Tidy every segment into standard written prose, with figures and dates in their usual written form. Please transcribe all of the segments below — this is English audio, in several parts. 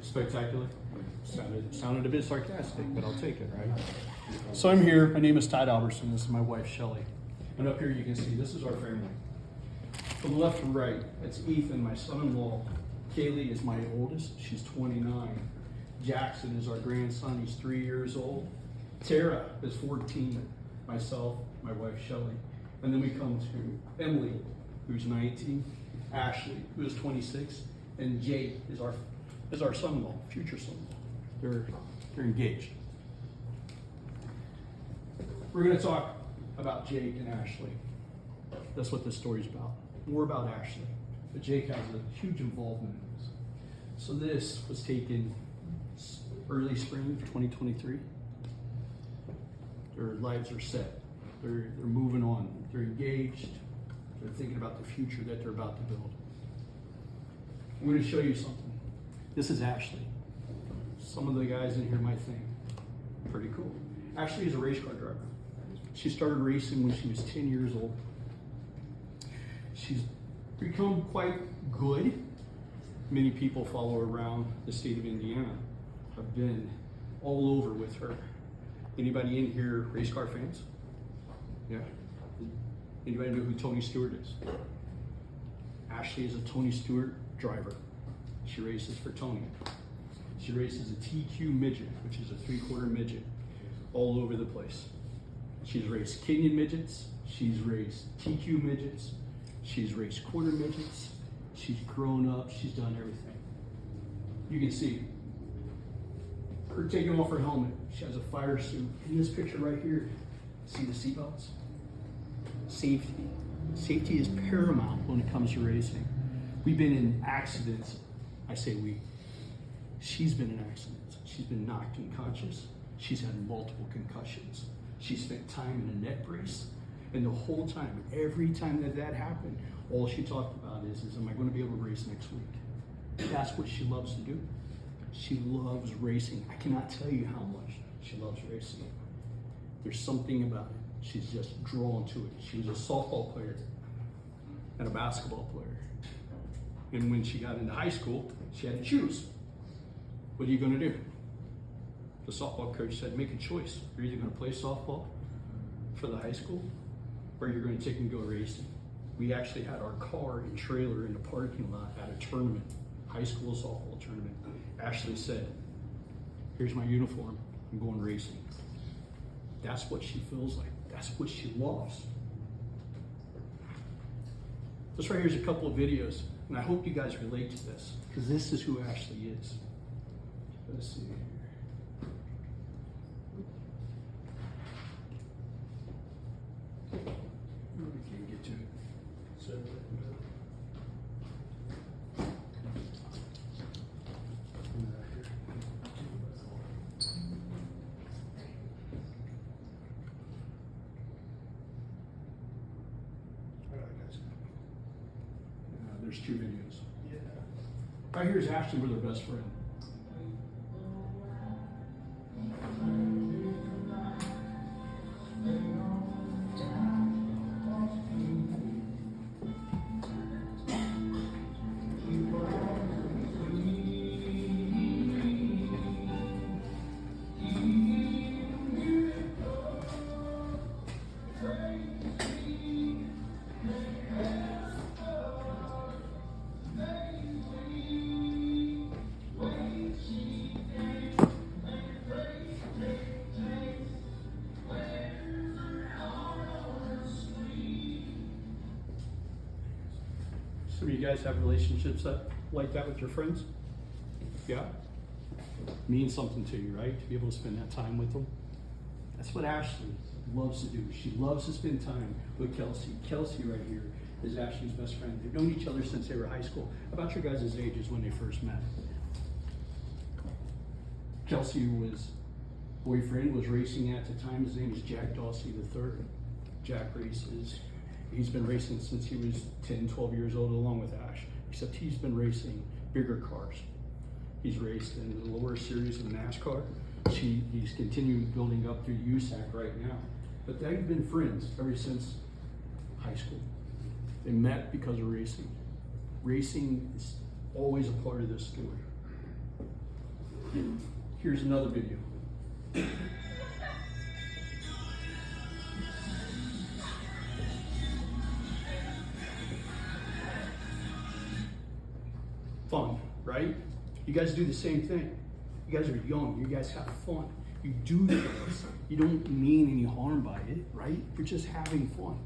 Spectacular. Sounded a bit sarcastic, but I'll take it, right? So I'm here. My name is Todd Albertson. This is my wife, Shelly. And up here you can see this is our family. From left to right, it's Ethan, my son-in-law. Kaylee is my oldest. She's 29. Jackson is our grandson. He's 3 years old. Tara is 14. Myself, my wife, Shelly. And then we come to Emily, who's 19. Ashley, who is 26. And Jake is our son-in-law, future son-in-law. They're engaged. We're going to talk about Jake and Ashley. That's what this story's about. More about Ashley. But Jake has a huge involvement in this. So this was taken early spring of 2023. Their lives are set. They're moving on. They're engaged. They're thinking about the future that they're about to build. I'm going to show you something. This is Ashley. Some of the guys in here might think, pretty cool. Ashley is a race car driver. She started racing when she was 10 years old. She's become quite good. Many people follow her around the state of Indiana. I've been all over with her. Anybody in here race car fans? Yeah. Anybody know who Tony Stewart is? Ashley is a Tony Stewart driver. She races for Tony. She races a TQ midget, which is a 3/4 midget, all over the place. She's raced Kenyan midgets. She's raced TQ midgets. She's raced quarter midgets. She's grown up. She's done everything. You can see her taking off her helmet. She has a fire suit. In this picture right here, see the seatbelts? Safety. Safety is paramount when it comes to racing. We've been in accidents. I say we. She's been in accidents. She's been knocked unconscious. She's had multiple concussions. She spent time in a neck brace. And the whole time, every time that happened, all she talked about is am I going to be able to race next week? That's what she loves to do. She loves racing. I cannot tell you how much she loves racing. There's something about it. She's just drawn to it. She was a softball player and a basketball player. And when she got into high school, she had to choose. What are you going to do? The softball coach said, make a choice. You're either going to play softball for the high school, or you're going to take and go racing. We actually had our car and trailer in the parking lot at a tournament, high school softball tournament. Ashley said, here's my uniform, I'm going racing. That's what she feels like. That's what she loves. This right here is a couple of videos, and I hope you guys relate to this, because this is who Ashley is. Let's see here. We can't get to it. So, there's two videos. Yeah. Right here is Ashley with her best friend. Some of you guys have relationships like that with your friends? Yeah? Means something to you, right? To be able to spend that time with them. That's what Ashley loves to do. She loves to spend time with Kelsey. Kelsey right here is Ashley's best friend. They've known each other since they were high school. About your guys' ages when they first met. Kelsey boyfriend was racing at the time. His name is Jack Dawsey III. Jack races. He's been racing since he was 10, 12 years old along with Ash, except he's been racing bigger cars. He's raced in the lower series of NASCAR. He's continuing building up through USAC right now. But they've been friends ever since high school. They met because of racing. Racing is always a part of this story. Here's another video. Fun, right? You guys do the same thing. You guys are young, you guys have fun. You do things. You don't mean any harm by it, right? You're just having fun.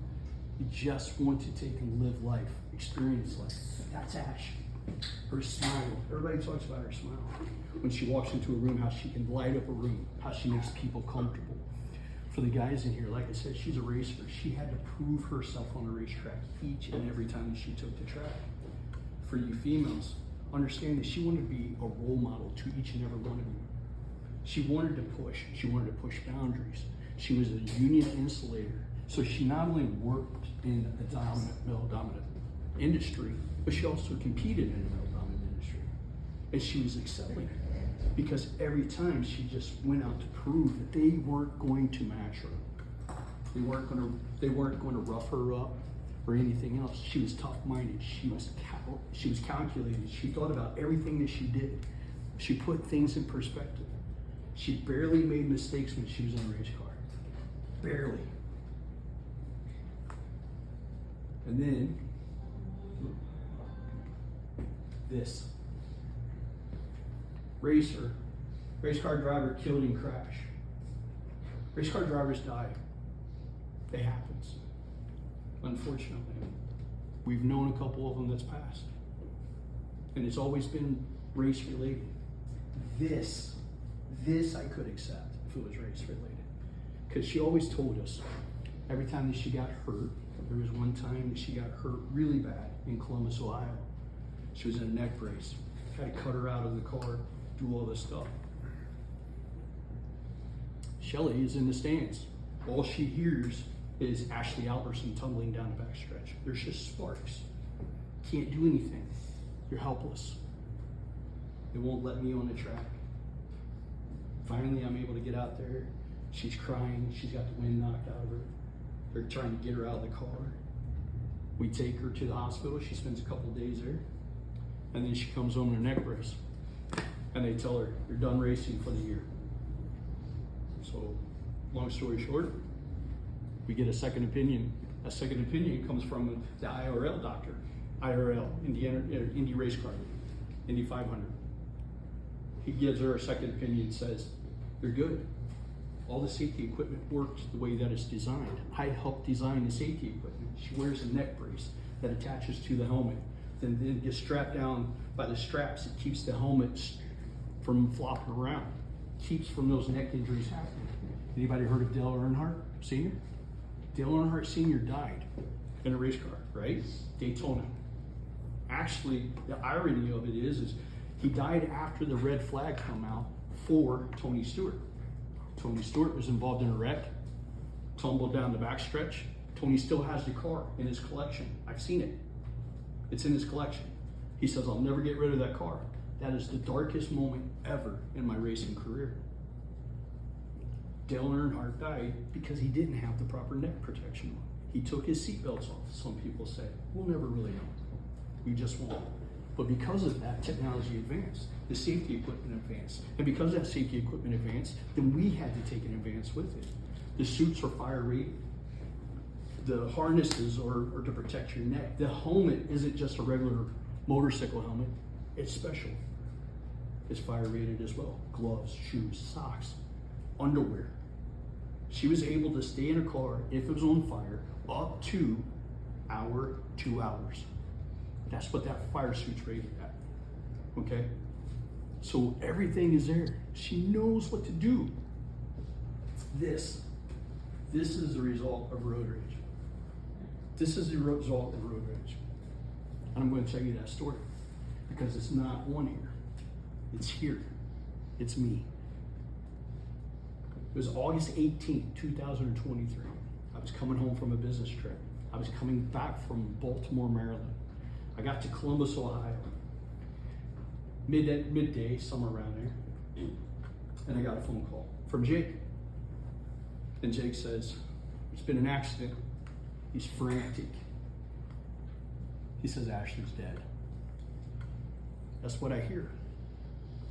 You just want to take and live life, experience life. That's Ash. Her smile. Everybody talks about her smile. When she walks into a room, how she can light up a room, how she makes people comfortable. For the guys in here, like I said, she's a racer. She had to prove herself on the racetrack each and every time that she took the track. For you females, understand that she wanted to be a role model to each and every one of you. She wanted to push. She wanted to push boundaries. She was a union insulator. So she not only worked in a male-dominant industry, but she also competed in a male-dominant industry. And she was excelling because every time she just went out to prove that they weren't going to match her. They weren't going to rough her up or anything else. She was tough-minded. She was calculated. She thought about everything that she did. She put things in perspective. She barely made mistakes when she was in a race car. Barely. And then this. Race car driver killed in crash. Race car drivers die. It happens. Unfortunately. We've known a couple of them that's passed. And it's always been race related. This I could accept if it was race related. Because she always told us, every time that she got hurt, there was one time that she got hurt really bad in Columbus, Ohio. She was in a neck brace. Had to cut her out of the car, do all this stuff. Shelly is in the stands. All she hears is Ashley Albertson tumbling down the backstretch. There's just sparks. Can't do anything. You're helpless. They won't let me on the track. Finally, I'm able to get out there. She's crying. She's got the wind knocked out of her. They're trying to get her out of the car. We take her to the hospital. She spends a couple days there. And then she comes home in her neck brace. And they tell her, you're done racing for the year. So, long story short, we get a second opinion. A second opinion comes from the IRL doctor. IRL, Indy Race Car, Indy 500. He gives her a second opinion and says, they're good. All the safety equipment works the way that it's designed. I helped design the safety equipment. She wears a neck brace that attaches to the helmet. Then gets strapped down by the straps. It keeps the helmet from flopping around. Keeps from those neck injuries happening. Anybody heard of Dale Earnhardt Sr.? Dale Earnhardt Sr. died in a race car, right? Daytona. Actually, the irony of it is he died after the red flag come out for Tony Stewart. Tony Stewart was involved in a wreck, tumbled down the backstretch. Tony still has the car in his collection. I've seen it. It's in his collection. He says, I'll never get rid of that car. That is the darkest moment ever in my racing career. Dale Earnhardt died because he didn't have the proper neck protection on. He took his seatbelts off, some people say. We'll never really know. We just won't. But because of that, technology advanced. The safety equipment advanced. And because that safety equipment advanced, then we had to take an advance with it. The suits are fire rated. The harnesses are to protect your neck. The helmet isn't just a regular motorcycle helmet. It's special. It's fire rated as well. Gloves, shoes, socks, underwear. She was able to stay in her car if it was on fire up to 2 hours. That's what that fire suit's rated at. Okay? So everything is there. She knows what to do. This is the result of road rage. This is the result of road rage. And I'm going to tell you that story because it's not on here. It's here. It's me. It was August 18, 2023. I was coming home from a business trip. I was coming back from Baltimore, Maryland. I got to Columbus, Ohio. Midday, somewhere around there. And I got a phone call from Jake. And Jake says, there's been an accident. He's frantic. He says, Ashley's dead. That's what I hear.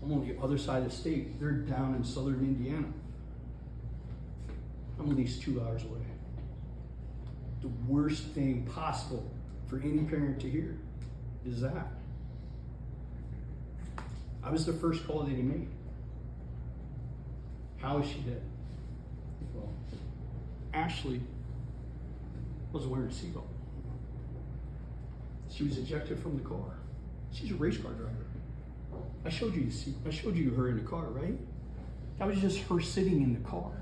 I'm on the other side of the state. They're down in southern Indiana. I'm at least 2 hours away. The worst thing possible for any parent to hear is that. I was the first call that he made. How is she dead? Well, Ashley wasn't wearing a seatbelt. She was ejected from the car. She's a race car driver. I showed you her in the car, right? That was just her sitting in the car.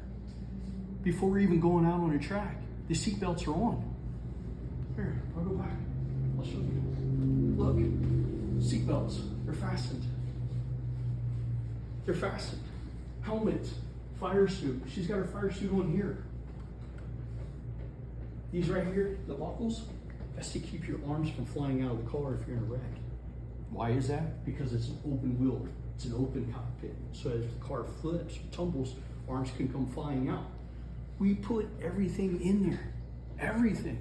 Before even going out on a track, the seatbelts are on. Here, I'll go back. I'll show you. Look, seatbelts, they're fastened. They're fastened. Helmet, fire suit. She's got her fire suit on here. These right here, the buckles, that's to keep your arms from flying out of the car if you're in a wreck. Why is that? Because it's an open wheel. It's an open cockpit. So as the car flips or tumbles, arms can come flying out. We put everything in there. Everything.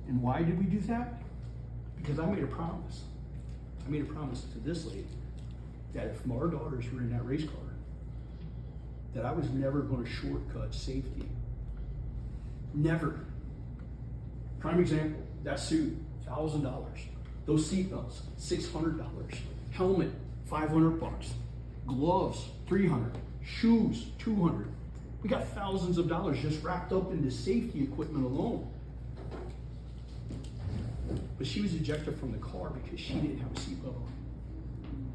And why did we do that? Because I made a promise. I made a promise to this lady that if our daughters were in that race car, that I was never going to shortcut safety. Never. Prime example, that suit, $1,000. Those seatbelts, $600. Helmet, $500. Gloves, $300. Shoes, $200. We got thousands of dollars just wrapped up into safety equipment alone. But she was ejected from the car because she didn't have a seatbelt on.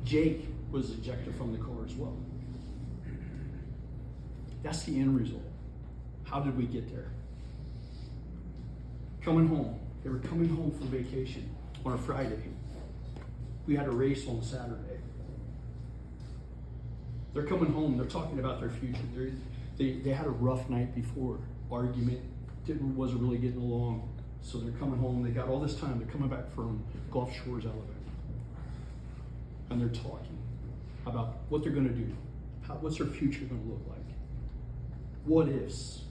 Jake was ejected from the car as well. That's the end result. How did we get there? Coming home. They were coming home from vacation on a Friday. We had a race on Saturday. They're coming home. They're talking about their future. They had a rough night before. Argument. Wasn't really getting along. So they're coming home. They got all this time. They're coming back from Gulf Shores, Alabama. And they're talking about what they're going to do. What's their future going to look like? What ifs?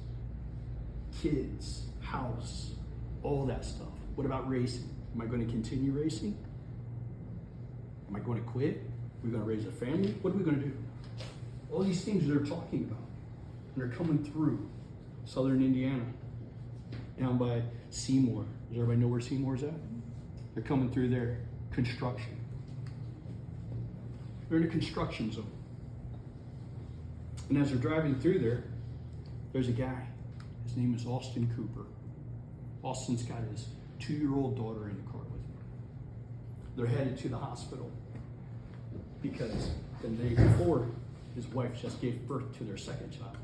Kids, house, all that stuff. What about racing? Am I going to continue racing? Am I going to quit? Are we going to raise a family? What are we going to do? All these things they're talking about. And they're coming through southern Indiana, down by Seymour. Does everybody know where Seymour's at? They're coming through there. Construction. They're in a construction zone. And as they're driving through there, there's a guy. His name is Austin Cooper. Austin's got his 2-year-old daughter in the car with him. They're headed to the hospital because the day before, his wife just gave birth to their second child.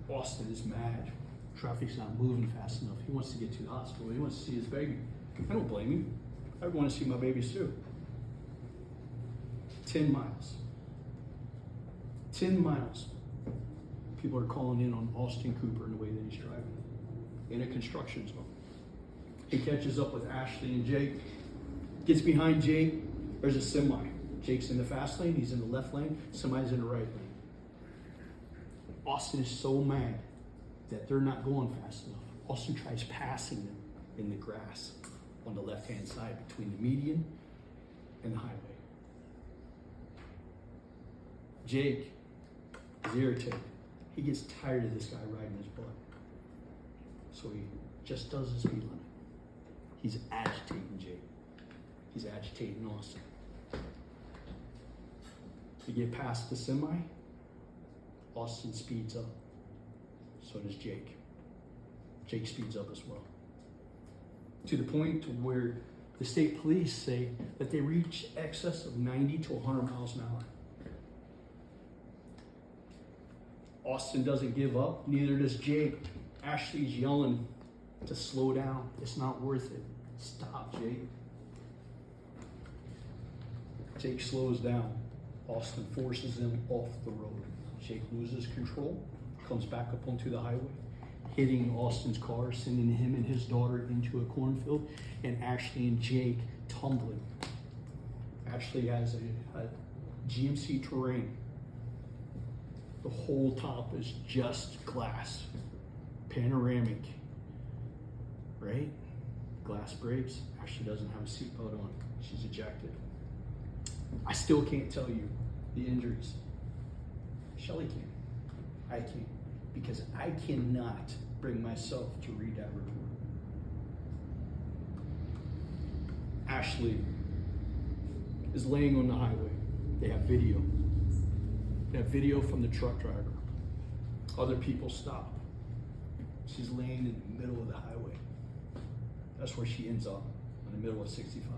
Austin is mad. Traffic's not moving fast enough. He wants to get to the hospital. He wants to see his baby. I don't blame him. I want to see my babies too. 10 miles. 10 miles. People are calling in on Austin Cooper in the way that he's driving in a construction zone. He catches up with Ashley and Jake, gets behind Jake. There's a semi. Jake's in the fast lane, he's in the left lane, semi's in the right lane. Austin is so mad that they're not going fast enough. Austin tries passing them in the grass on the left-hand side between the median and the highway. Jake is irritated. He gets tired of this guy riding his butt. So he just does his speed limit. He's agitating Jake. He's agitating Austin. To get past the semi, Austin speeds up. So does Jake. Jake speeds up as well. To the point to where the state police say that they reach excess of 90 to 100 miles an hour. Austin doesn't give up, neither does Jake. Ashley's yelling to slow down. It's not worth it. Stop, Jake. Jake slows down. Austin forces him off the road. Jake loses control, comes back up onto the highway, hitting Austin's car, sending him and his daughter into a cornfield, and Ashley and Jake tumbling. Ashley has a GMC Terrain. The whole top is just glass, panoramic, right? Glass breaks. Ashley doesn't have a seatbelt on. She's ejected. I still can't tell you the injuries. Shelly can. I can't. Because I cannot bring myself to read that report. Ashley is laying on the highway. They have video. They have video from the truck driver. Other people stop. She's laying in the middle of the highway. That's where she ends up, in the middle of 65.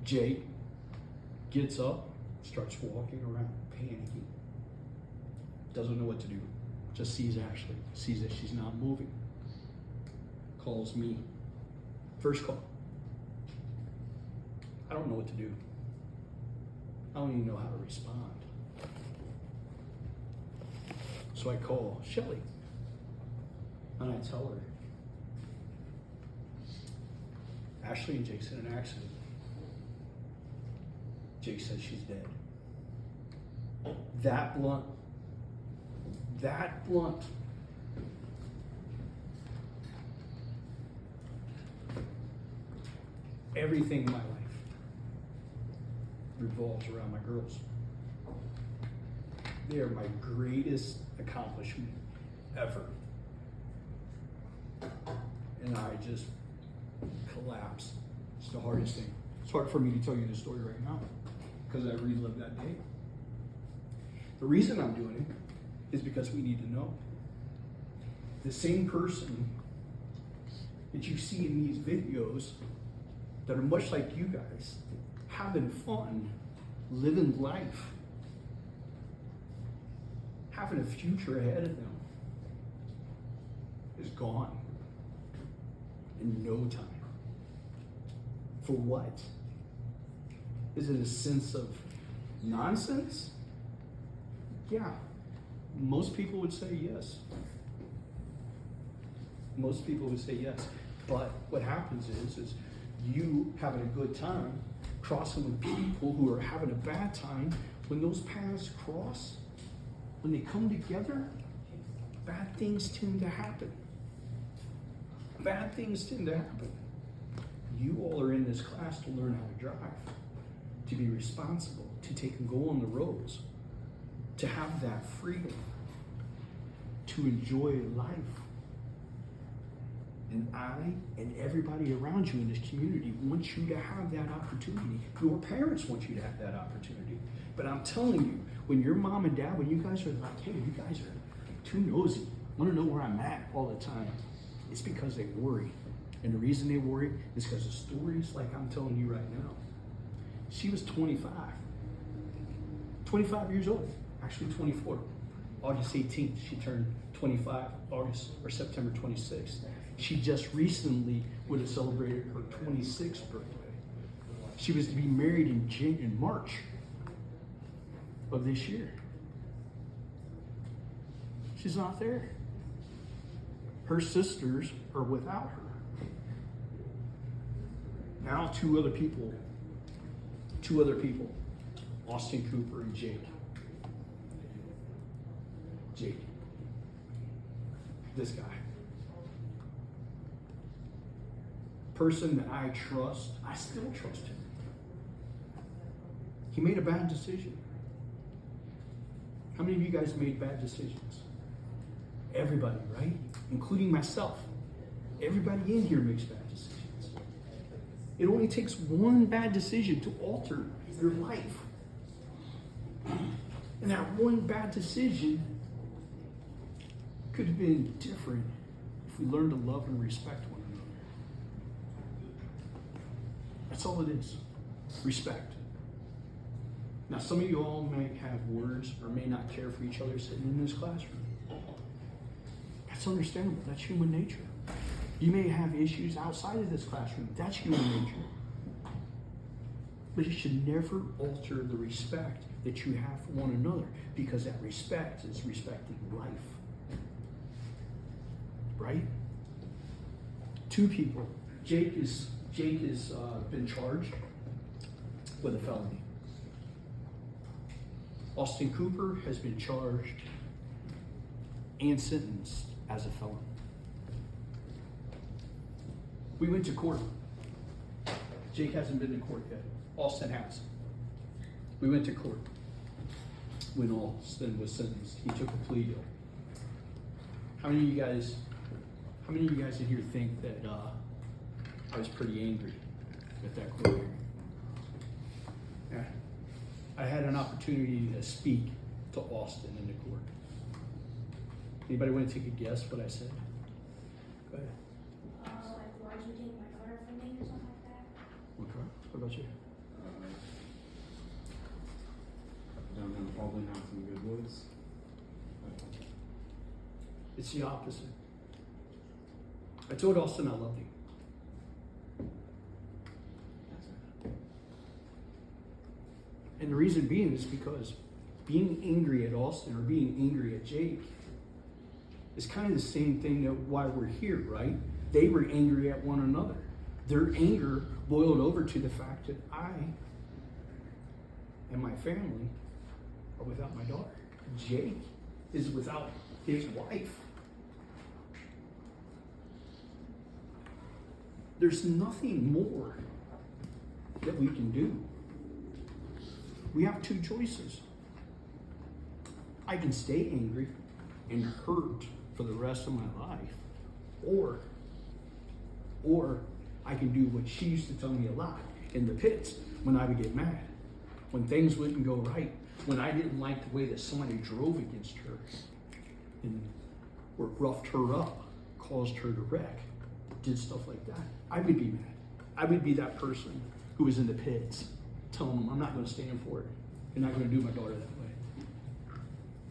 Jake gets up, starts walking around, panicking. Doesn't know what to do. Just sees Ashley, sees that she's not moving. Calls me. First call. I don't know what to do. I don't even know how to respond. So I call Shelly. And I tell her, Ashley and Jake's in an accident. Jake says she's dead. That blunt. Everything in my life revolves around my girls. They are my greatest accomplishment ever. And I just collapsed. It's the hardest thing. It's hard for me to tell you this story right now because I relived that day. The reason I'm doing it is because we need to know. The same person that you see in these videos that are much like you guys, having fun, living life, having a future ahead of them, is gone in no time. For what? Is it a sense of nonsense? Yeah. Most people would say yes. Most people would say yes. But what happens is you having a good time crossing with people who are having a bad time. When those paths cross, when they come together, bad things tend to happen. Bad things tend to happen. You all are in this class to learn how to drive, to be responsible, to take and go on the roads, to have that freedom, to enjoy life. And I and everybody around you in this community want you to have that opportunity. Your parents want you to have that opportunity. But I'm telling you, when your mom and dad, when you guys are like, hey, you guys are too nosy, want to know where I'm at all the time, it's because they worry. And the reason they worry is because of stories like I'm telling you right now. She was 25 years old, actually 24. August 18th, she turned 25, September 26th. She just recently would have celebrated her 26th birthday. She was to be married in March of this year. She's not there. Her sisters are without her. Now two other people, Austin Cooper and Jake. This guy. Person that I trust, I still trust him. He made a bad decision. How many of you guys made bad decisions? Everybody, right? Including myself. Everybody in here makes bad decisions. It only takes one bad decision to alter your life. And that one bad decision could have been different if we learned to love and respect one another. That's all it is. Respect. Now, some of you all may have words or may not care for each other sitting in this classroom. That's understandable. That's human nature. You may have issues outside of this classroom. That's human nature. But you should never alter the respect that you have for one another, because that respect is respecting life. Right? Two people. Jake has been charged with a felony. Austin Cooper has been charged and sentenced as a felon. We went to court. Jake hasn't been to court yet. Austin has. We went to court when Austin was sentenced. He took a plea deal. How many of you guys in here think that I was pretty angry at that court hearing? Yeah. I had an opportunity to speak to Austin in the court. Anybody want to take a guess what I said? Go ahead. Like, why'd you take my car from me or something like that? Okay. What about you? Down there probably not some good woods. It's the opposite. I told Austin I loved him. And the reason being is because being angry at Austin or being angry at Jake is kind of the same thing that why we're here, right? They were angry at one another. Their anger boiled over to the fact that I and my family are without my daughter. Jake is without his wife. There's nothing more that we can do. We have two choices. I can stay angry and hurt for the rest of my life, or I can do what she used to tell me a lot in the pits when I would get mad, when things wouldn't go right, when I didn't like the way that somebody drove against her and or roughed her up, caused her to wreck, did stuff like that. I would be mad. I would be that person who was in the pits telling them, I'm not going to stand for it. You're not going to do my daughter that way.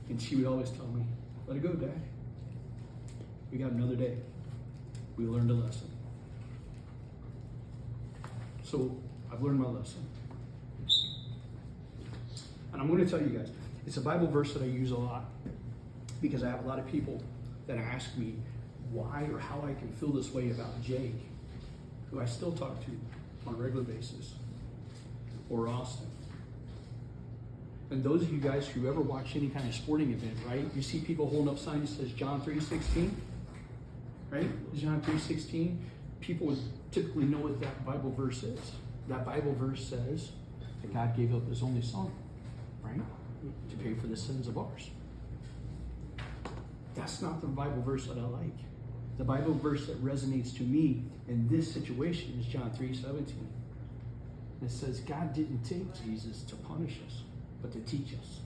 And she would always tell me, let it go, Dad. We got another day. We learned a lesson. So I've learned my lesson. And I'm going to tell you guys, it's a Bible verse that I use a lot because I have a lot of people that ask me why or how I can feel this way about Jake, who I still talk to on a regular basis, or Austin. And those of you guys who ever watch any kind of sporting event, right? You see people holding up signs that says John 3:16, right? John 3:16. People would typically know what that Bible verse is. That Bible verse says that God gave up his only son, right? To pay for the sins of ours. That's not the Bible verse that I like. The Bible verse that resonates to me in this situation is John 3:17. It says God didn't take Jesus to punish us, but to teach us.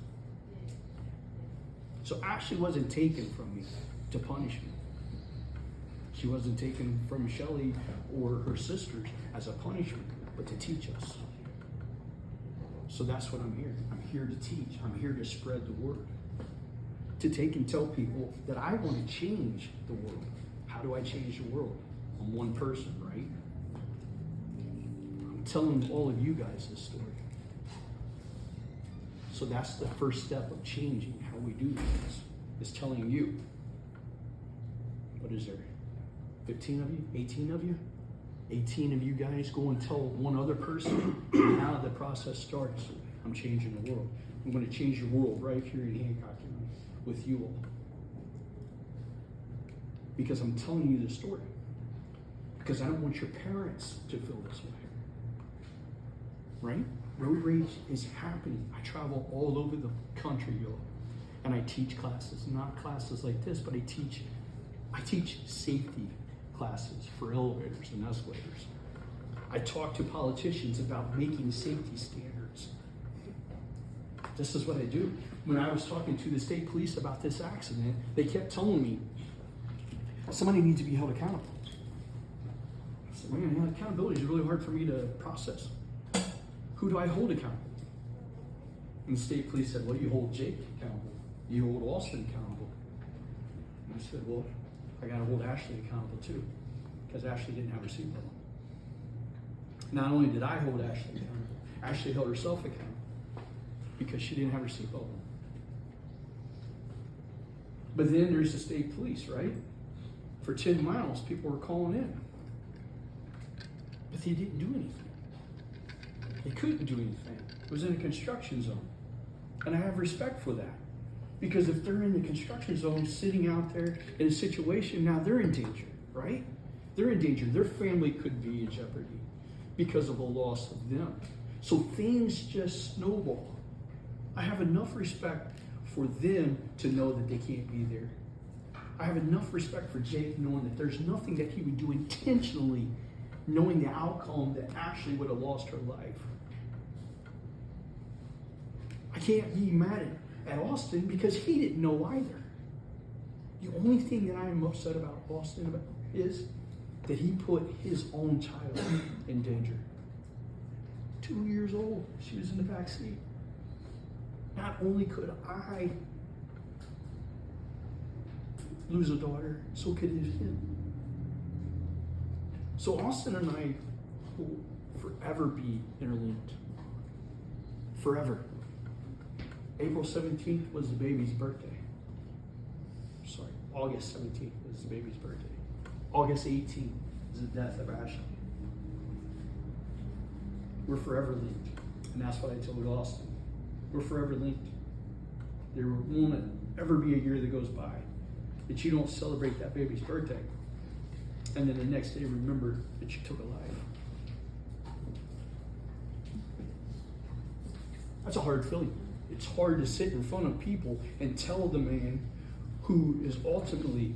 So Ashley wasn't taken from me to punish me. She wasn't taken from Shelley or her sisters as a punishment, but to teach us. So that's what I'm here. I'm here to teach. I'm here to spread the word. To take and tell people that I want to change the world. How do I change the world? I'm one person, right? I'm telling all of you guys this story. So that's the first step of changing how we do things, is telling you. What is there? 15 of you? 18 of you? 18 of you guys go and tell one other person, and now the process starts. I'm changing the world. I'm going to change the world right here in Hancock County with you all. Because I'm telling you the story. Because I don't want your parents to feel this way. Right? Road rage is happening. I travel all over the country, y'all. And I teach classes. Not classes like this, but I teach safety classes for elevators and escalators. I talk to politicians about making safety standards. This is what I do. When I was talking to the state police about this accident, they kept telling me, somebody needs to be held accountable. I said, man, accountability is really hard for me to process. Who do I hold accountable? And the state police said, well, you hold Jake accountable. You hold Austin accountable. And I said, well, I got to hold Ashley accountable too, because Ashley didn't have her seatbelt on. Not only did I hold Ashley accountable, Ashley held herself accountable because she didn't have her seatbelt on. But then there's the state police, right? For 10 miles, people were calling in. But they didn't do anything. They couldn't do anything. It was in a construction zone. And I have respect for that. Because if they're in the construction zone, sitting out there in a situation, now they're in danger, right? They're in danger. Their family could be in jeopardy because of the loss of them. So things just snowball. I have enough respect for them to know that they can't be there. I have enough respect for Jake knowing that there's nothing that he would do intentionally, knowing the outcome that actually would have lost her life. I can't be mad at Austin because he didn't know either. The only thing that I am upset about Austin is that he put his own child in danger. 2 years old, she was in the back seat. Not only could I lose a daughter, so could him. So Austin and I will forever be interlinked. Forever. April 17th was the baby's birthday. Sorry, August 17th was the baby's birthday. August 18th is the death of Ashley. We're forever linked. And that's what I told Austin. We're forever linked. There won't ever be a year that goes by that you don't celebrate that baby's birthday. And then the next day remember that you took a life. That's a hard feeling. It's hard to sit in front of people and tell the man who is ultimately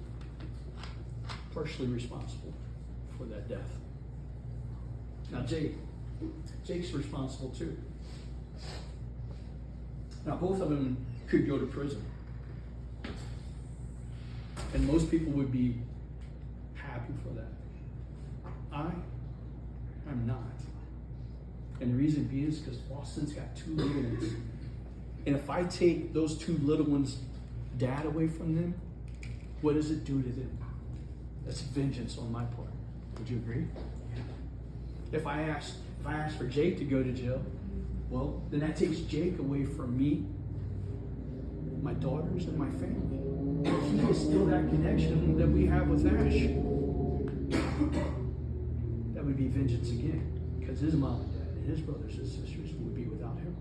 partially responsible for that death. Now Jake's responsible too. Now both of them could go to prison. And most people would be happy for that. I'm not. And the reason being is because Austin's got 2 little ones. And if I take those 2 little ones' dad away from them, what does it do to them? That's vengeance on my part. Would you agree? If I ask for Jake to go to jail, well, then that takes Jake away from me, my daughters, and my family. He is still that connection that we have with Ash. That would be vengeance again, because his mom and dad and his brothers and sisters would be without him.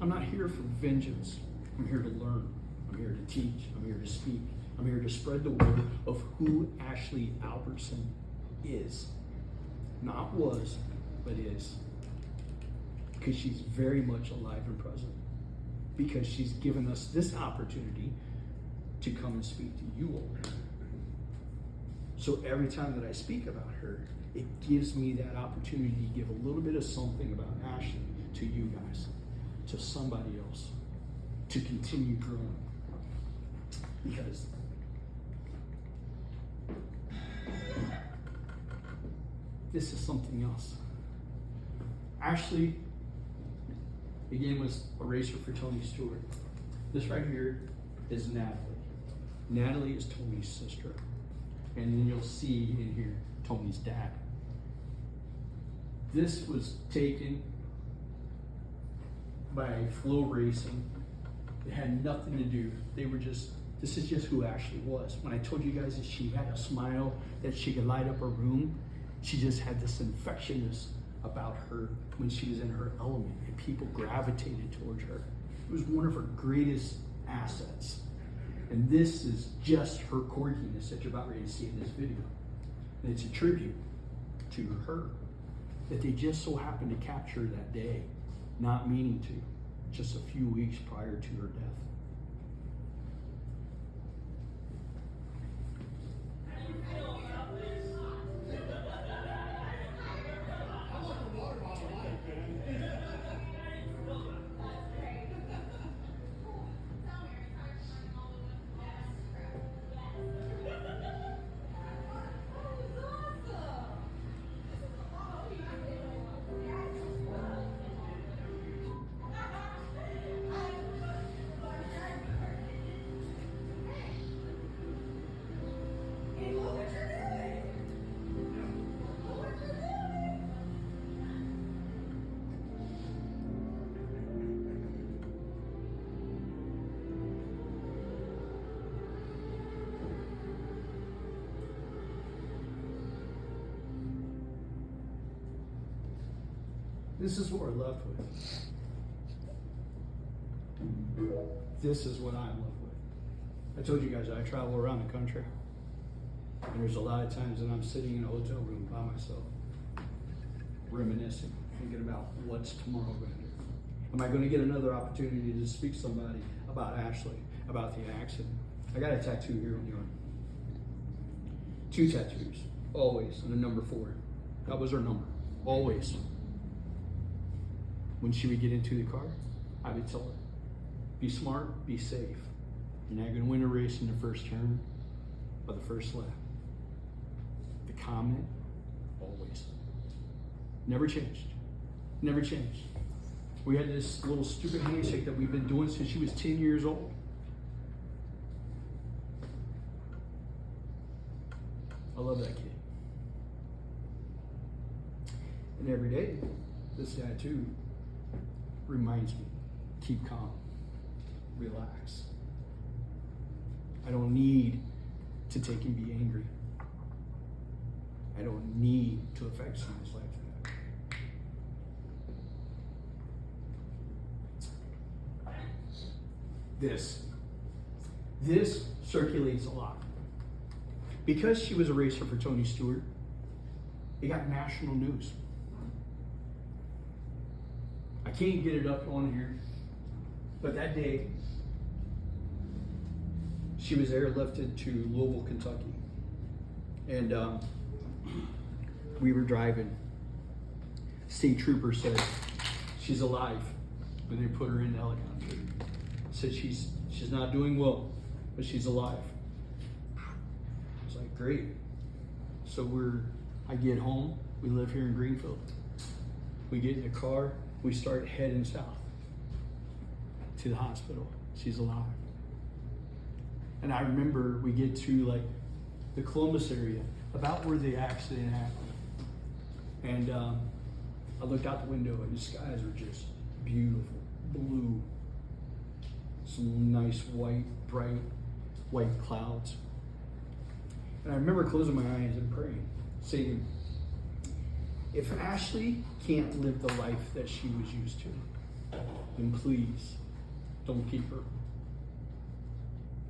I'm not here for vengeance. I'm here to learn. I'm here to teach. I'm here to speak. I'm here to spread the word of who Ashley Albertson is. Not was, but is. Because she's very much alive and present. Because she's given us this opportunity to come and speak to you all. So every time that I speak about her, it gives me that opportunity to give a little bit of something about Ashley to you guys, to somebody else, to continue growing. Because this is something else. Ashley, again, was a racer for Tony Stewart. This right here is Natalie. Natalie is Tony's sister. And then you'll see in here Tony's dad. This was taken by Flow Racing. It had nothing to do. This is just who Ashley was. When I told you guys that she had a smile, that she could light up a room, she just had this infectiousness about her when she was in her element, and people gravitated towards her. It was one of her greatest assets. And this is just her quirkiness that you're about ready to see in this video. And it's a tribute to her that they just so happened to capture that day, not meaning to, just a few weeks prior to her death. This is what we're left with. This is what I'm left with. I told you guys I travel around the country. And there's a lot of times that I'm sitting in a hotel room by myself, reminiscing, thinking about what's tomorrow going to do. Am I going to get another opportunity to speak to somebody about Ashley, about the accident? I got a tattoo here on the arm. 2 tattoos, always, and a number 4. That was her number, always. When she would get into the car, I would tell her, be smart, be safe. You're not going to win a race in the first turn or the first lap. The comment, always. Never changed. Never changed. We had this little stupid handshake that we've been doing since she was 10 years old. I love that kid. And every day, this tattoo reminds me, keep calm, relax. I don't need to take and be angry. I don't need to affect someone's life like that. This circulates a lot. Because she was a racer for Tony Stewart, it got national news. I can't get it up on here, but that day, she was airlifted to Louisville, Kentucky. And we were driving. State trooper said, she's alive. When they put her in the helicopter. Said she's not doing well, but she's alive. I was like, great. So I get home. We live here in Greenfield. We get in the car. We start heading south to the hospital. She's alive. And I remember we get to like the Columbus area, about where the accident happened. And I looked out the window and the skies were just beautiful, blue. Some nice white, bright white clouds. And I remember closing my eyes and praying, saying, if Ashley can't live the life that she was used to, then please don't keep her.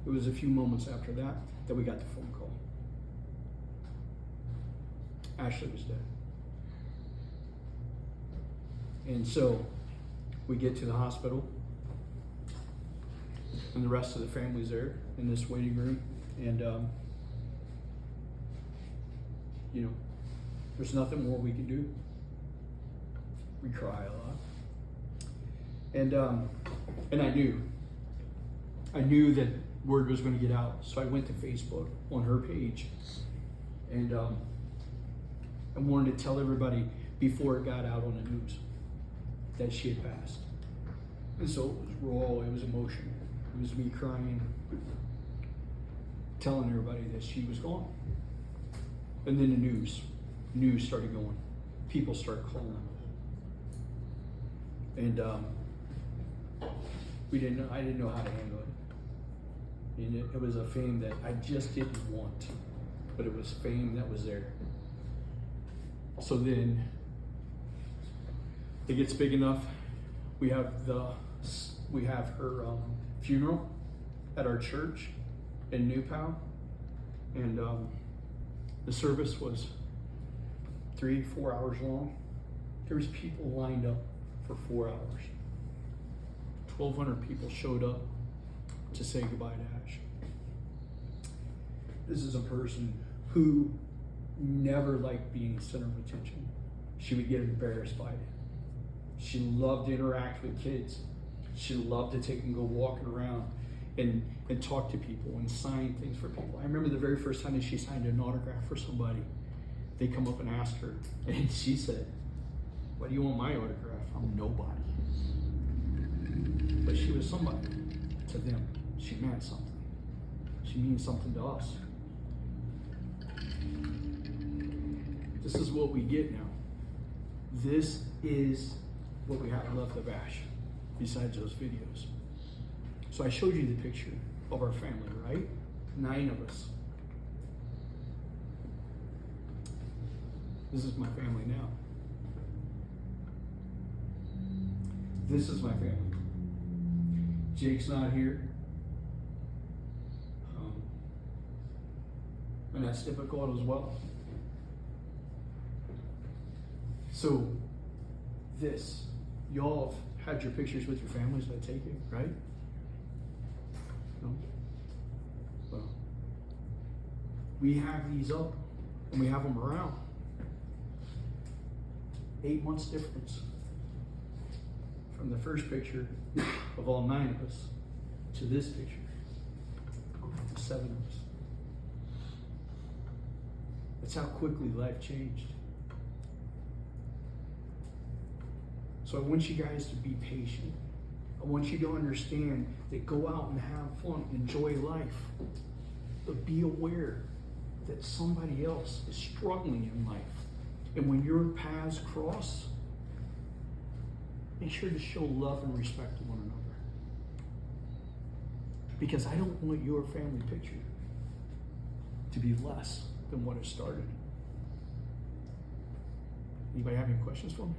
It was a few moments after that we got the phone call. Ashley was dead. And so we get to the hospital, and the rest of the family's there in this waiting room. And, there's nothing more we can do. We cry a lot. And I knew that word was going to get out. So I went to Facebook on her page and I wanted to tell everybody before it got out on the news that she had passed. And so it was raw, it was emotional. It was me crying, telling everybody that she was gone. And then the news started going. People started calling. And I didn't know how to handle it. And it was a fame that I just didn't want, but it was fame that was there. So then it gets big enough. We have her funeral at our church in New Pal, and the service was 3-4 hours long. There was people lined up for 4 hours. 1,200 people showed up to say goodbye to Ash. This is a person who never liked being the center of attention. She would get embarrassed by it. She loved to interact with kids. She loved to take and go walking around and talk to people and sign things for people. I remember the very first time that she signed an autograph for somebody. They come up and asked her, and she said, "Why do you want my autograph? I'm nobody." But she was somebody to them. She meant something. She means something to us. This is what we get now. This is what we have left of Ash, besides those videos. So I showed you the picture of our family, right? 9 of us. This is my family now. This is my family. Jake's not here. And that's difficult as well. So, y'all have had your pictures with your families, I take it, right? No? Well, we have these up and we have them around. 8 months difference from the first picture of all 9 of us to this picture of 7 of us. That's how quickly life changed. So I want you guys to be patient. I want you to understand that go out and have fun, enjoy life, but be aware that somebody else is struggling in life. And when your paths cross, make sure to show love and respect to one another. Because I don't want your family picture to be less than what it started. Anybody have any questions for me?